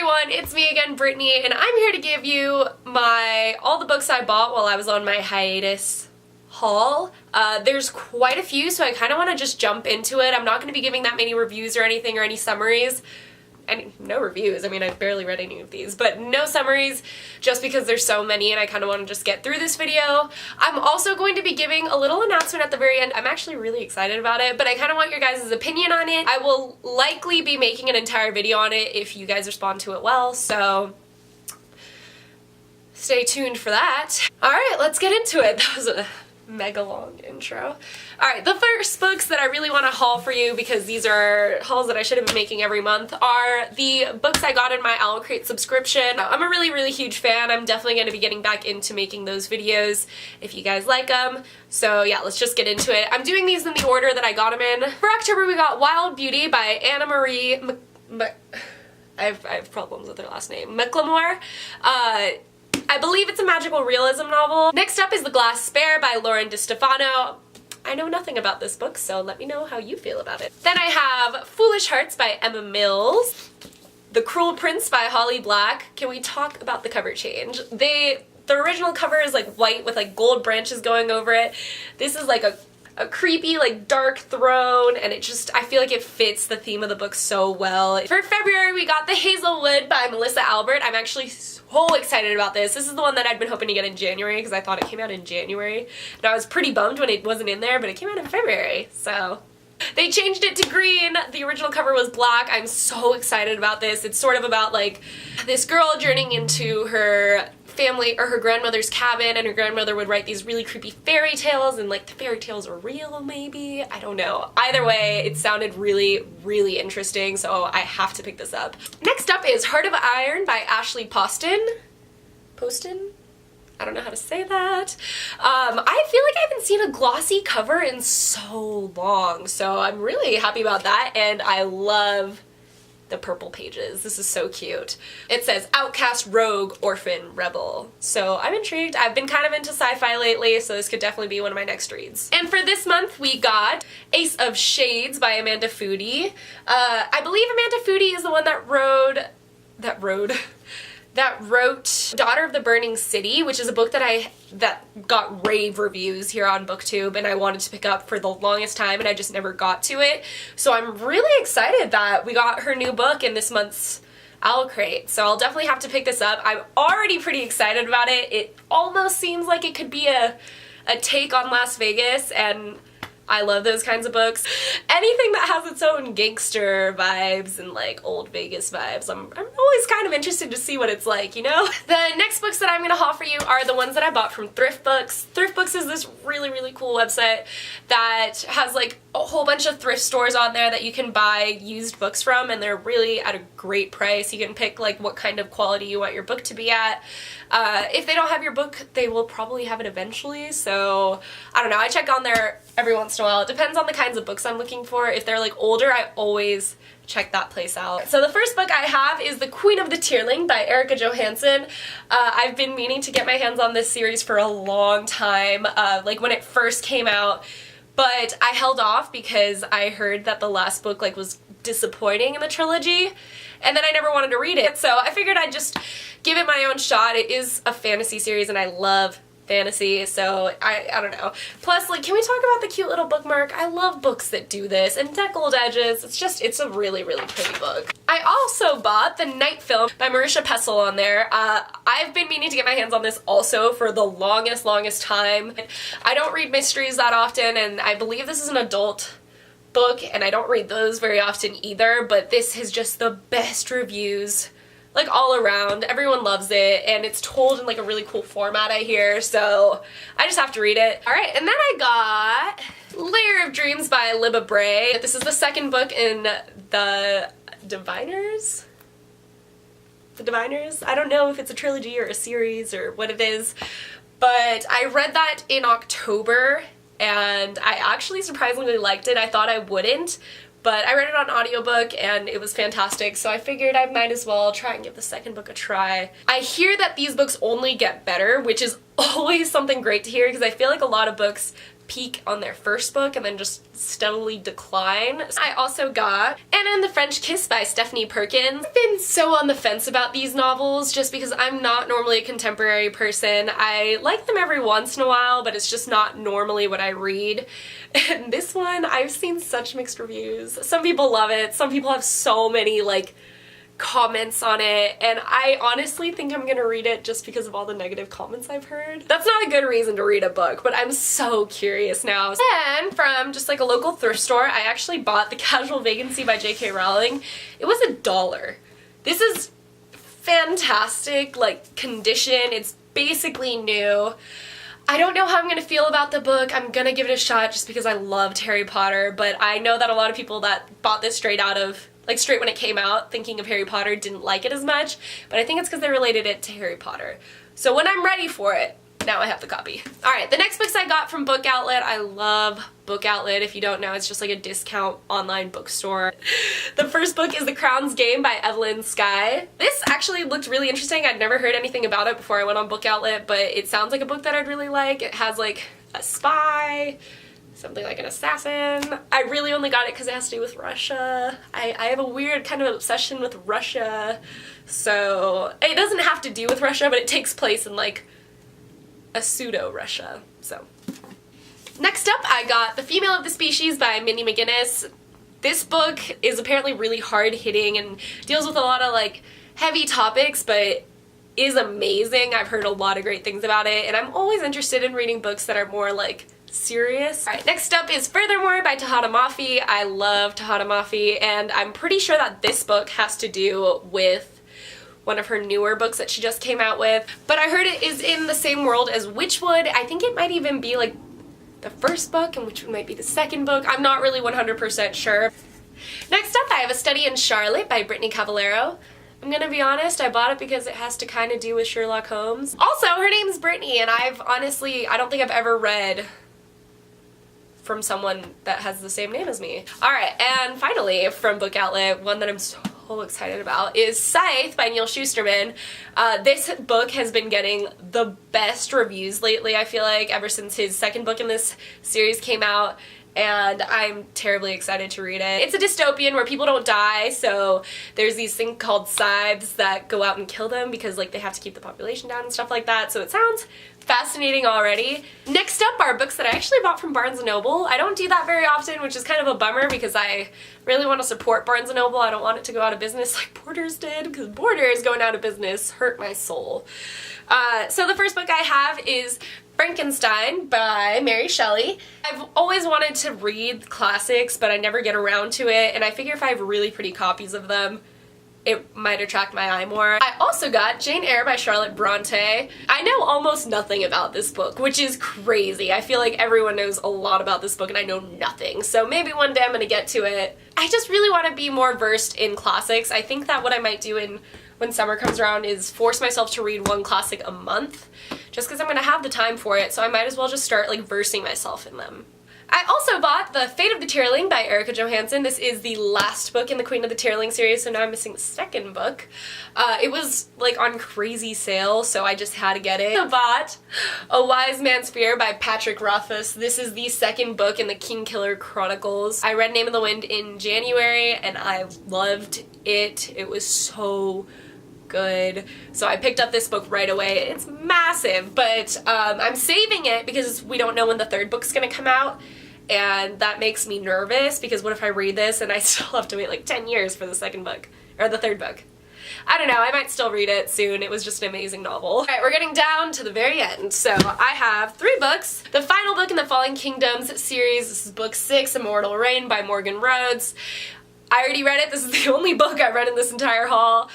everyone, it's me again, Brittany, and I'm here to give you all the books I bought while I was on my hiatus haul. There's quite a few, so I kind of want to just jump into it. I'm not going to be giving that many reviews or anything or any summaries. No reviews, I mean, I've barely read any of these, but no summaries just because there's so many and I kind of want to just get through this video. I'm also going to be giving a little announcement at the very end. I'm actually really excited about it, but I kind of want your guys' opinion on it. I will likely be making an entire video on it if you guys respond to it well, so stay tuned for that. Alright, let's get into it. That was a mega long intro. Alright, the first books that I really want to haul for you, because these are hauls that I should have been making every month, are the books I got in my Owl Crate subscription. I'm a really huge fan. I'm definitely going to be getting back into making those videos if you guys like them. So yeah, let's just get into it. I'm doing these in the order that I got them in. For October we got Wild Beauty by Anna Marie I have problems with her last name. McLemore. I believe it's a magical realism novel. Next up is The Glass Spare by Destefano. I know nothing about this book, so let me know how you feel about it. Then I have Foolish Hearts by Emma Mills. The Cruel Prince by Holly Black. Can we talk about the cover change? The original cover is like white with like gold branches going over it. This is like a creepy, like, dark throne, and I feel like it fits the theme of the book so well. For February, we got The Hazelwood by Melissa Albert. I'm actually so excited about this. This is the one that I'd been hoping to get in January, because I thought it came out in January, and I was pretty bummed when it wasn't in there, but it came out in February, so. They changed it to green. The original cover was black. I'm so excited about this. It's sort of about, like, this girl journeying into her family or her grandmother's cabin, and her grandmother would write these really creepy fairy tales, and like the fairy tales are real maybe? I don't know. Either way, it sounded really interesting, so I have to pick this up. Next up is Heart of Iron by Ashley Poston? Poston? I don't know how to say that. I feel like I haven't seen a glossy cover in so long, so I'm really happy about that, and I love the purple pages. This is so cute. It says Outcast, Rogue, Orphan, Rebel. So I'm intrigued. I've been kind of into sci-fi lately, so this could definitely be one of my next reads. And for this month we got Ace of Shades by Amanda Foody. I believe Amanda Foody is the one that wrote Daughter of the Burning City, which is a book that got rave reviews here on BookTube, and I wanted to pick up for the longest time and I just never got to it. So I'm really excited that we got her new book in this month's Owl Crate, so I'll definitely have to pick this up. I'm already pretty excited about it. It almost seems like it could be a take on Las Vegas, and I love those kinds of books. Anything that has its own gangster vibes and like old Vegas vibes, I'm always kind of interested to see what it's like, you know? The next books that I'm gonna haul for you are the ones that I bought from Thrift Books. Thrift Books is this really cool website that has like a whole bunch of thrift stores on there that you can buy used books from, and they're really at a great price. You can pick like what kind of quality you want your book to be at. If they don't have your book, they will probably have it eventually, so I don't know. I check on there every once in a while. It depends on the kinds of books I'm looking for. If they're like older, I always check that place out. So the first book I have is The Queen of the Tearling by Erika Johansen. I've been meaning to get my hands on this series for a long time, like when it first came out, but I held off because I heard that the last book like was disappointing in the trilogy, and then I never wanted to read it, so I figured I'd just give it my own shot. It is a fantasy series and I love fantasy, so I don't know. Plus, like, can we talk about the cute little bookmark? I love books that do this, and deckled edges. It's a really pretty book. I also bought The Night Film by Marisha Pessel on there. I've been meaning to get my hands on this also for the longest time. I don't read mysteries that often, and I believe this is an adult book, and I don't read those very often either, but this has just the best reviews, like all around. Everyone loves it, and it's told in like a really cool format, I hear, so I just have to read it. Alright, and then I got Lair of Dreams by Libba Bray. This is the second book in the Diviners? The Diviners? I don't know if it's a trilogy or a series or what it is, but I read that in October, and I actually surprisingly liked it. I thought I wouldn't, but I read it on audiobook and it was fantastic, so I figured I might as well try and give the second book a try. I hear that these books only get better, which is always something great to hear, because I feel like a lot of books peak on their first book and then just steadily decline. I also got Anna and the French Kiss by Stephanie Perkins. I've been so on the fence about these novels just because I'm not normally a contemporary person. I like them every once in a while, but it's just not normally what I read. And this one, I've seen such mixed reviews. Some people love it, some people have so many like comments on it, and I honestly think I'm gonna read it just because of all the negative comments I've heard. That's not a good reason to read a book, but I'm so curious now. And from just like a local thrift store, I actually bought The Casual Vacancy by J.K. Rowling. It was $1. This is fantastic, like, condition. It's basically new. I don't know how I'm gonna feel about the book. I'm gonna give it a shot just because I loved Harry Potter, but I know that a lot of people that bought this straight when it came out, thinking of Harry Potter, didn't like it as much, but I think it's because they related it to Harry Potter. So when I'm ready for it, now I have the copy. Alright, the next books I got from Book Outlet. I love Book Outlet. If you don't know, it's just like a discount online bookstore. The first book is The Crown's Game by Evelyn Skye. This actually looked really interesting. I'd never heard anything about it before I went on Book Outlet, but it sounds like a book that I'd really like. It has like a spy, something like an assassin. I really only got it because it has to do with Russia. I have a weird kind of obsession with Russia, so it doesn't have to do with Russia, but it takes place in like a pseudo-Russia, so. Next up, I got The Female of the Species by Mindy Mcginnis. This book is apparently really hard-hitting and deals with a lot of like heavy topics, but is amazing. I've heard a lot of great things about it, and I'm always interested in reading books that are more like serious. Alright, next up is Furthermore by Tahata Mafi. I love Tahata Mafi, and I'm pretty sure that this book has to do with one of her newer books that she just came out with. But I heard it is in the same world as Witchwood. I think it might even be like the first book and Witchwood might be the second book. I'm not really 100% sure. Next up, I have A Study in Charlotte by Britney Cavallaro. I'm gonna be honest, I bought it because it has to kind of do with Sherlock Holmes. Also, her name's Britney, and I don't think I've ever read from someone that has the same name as me. Alright, and finally, from Book Outlet, one that I'm so excited about is Scythe by Neil Schusterman. This book has been getting the best reviews lately, I feel like, ever since his second book in this series came out, and I'm terribly excited to read it. It's a dystopian where people don't die, so there's these things called scythes that go out and kill them because like they have to keep the population down and stuff like that, so it sounds fascinating already. Next up are books that I actually bought from Barnes & Noble. I don't do that very often, which is kind of a bummer because I really want to support Barnes & Noble. I don't want it to go out of business like Borders did, because Borders going out of business hurt my soul. So the first book I have is Frankenstein by Mary Shelley. I've always wanted to read classics, but I never get around to it, and I figure if I have really pretty copies of them, it might attract my eye more. I also got Jane Eyre by Charlotte Bronte. I know almost nothing about this book, which is crazy. I feel like everyone knows a lot about this book and I know nothing, so maybe one day I'm gonna get to it. I just really want to be more versed in classics. I think that what I might do when summer comes around is force myself to read one classic a month, just because I'm gonna have the time for it, so I might as well just start like versing myself in them. I also bought The Fate of the Tearling by Erika Johansen. This is the last book in the Queen of the Tearling series, so now I'm missing the second book. It was like on crazy sale, so I just had to get it. I bought A Wise Man's Fear by Patrick Rothfuss. This is the second book in the Kingkiller Chronicles. I read Name of the Wind in January and I loved it. It was so good. So I picked up this book right away. It's massive, but I'm saving it because we don't know when the third book's gonna come out, and that makes me nervous because what if I read this and I still have to wait like 10 years for the second book, or the third book. I don't know, I might still read it soon. It was just an amazing novel. Alright, we're getting down to the very end. So I have 3 books. The final book in the Fallen Kingdoms series, this is book 6, Immortal Reign by Morgan Rhodes. I already read it. This is the only book I've read in this entire haul.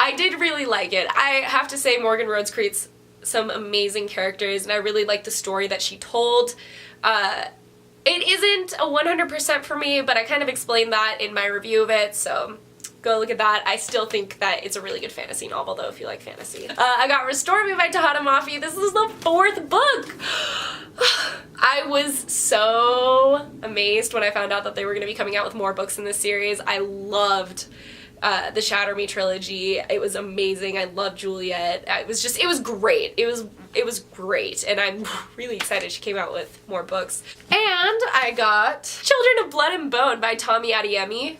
I did really like it. I have to say Morgan Rhodes creates some amazing characters, and I really like the story that she told. It isn't a 100% for me, but I kind of explained that in my review of it, so go look at that. I still think that it's a really good fantasy novel, though, if you like fantasy. I got Restore Me by Tahata Mafi. This is the 4th book! I was so amazed when I found out that they were going to be coming out with more books in this series. I loved the Shatter Me trilogy. It was amazing. I love Juliet. It was great. It was great, and I'm really excited she came out with more books. And I got Children of Blood and Bone by Tommy Adeyemi.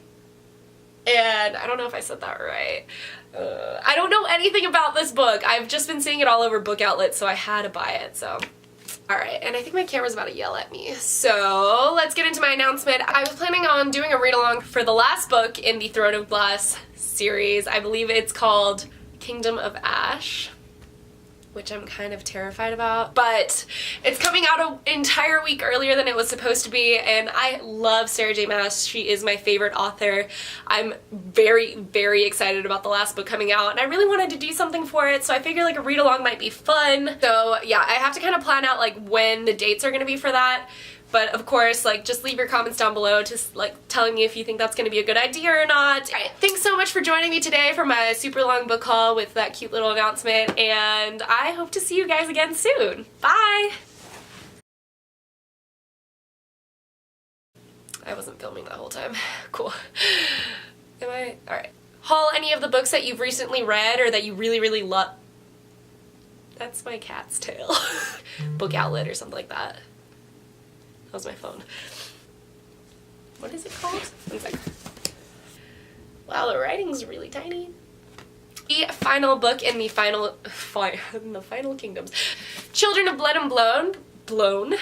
And I don't know if I said that right. I don't know anything about this book. I've just been seeing it all over book outlets, so I had to buy it, so. Alright, and I think my camera's about to yell at me. So, let's get into my announcement. I was planning on doing a read-along for the last book in the Throne of Glass series. I believe it's called Kingdom of Ash, which I'm kind of terrified about, but it's coming out an entire week earlier than it was supposed to be, and I love Sarah J. Maas. She is my favorite author. I'm very, very excited about the last book coming out, and I really wanted to do something for it, so I figured like a read-along might be fun. So yeah, I have to kind of plan out like when the dates are going to be for that. But of course, like, just leave your comments down below to like telling me if you think that's going to be a good idea or not. Alright, thanks so much for joining me today for my super long book haul with that cute little announcement, and I hope to see you guys again soon. Bye! I wasn't filming that whole time. Cool. Am I? Alright. Haul any of the books that you've recently read or that you really, really love. That's my cat's tail. Book outlet or something like that. That was my phone. What is it called? One second. Wow, the writing's really tiny. The final book in the final Kingdoms. Children of Blood and Blown.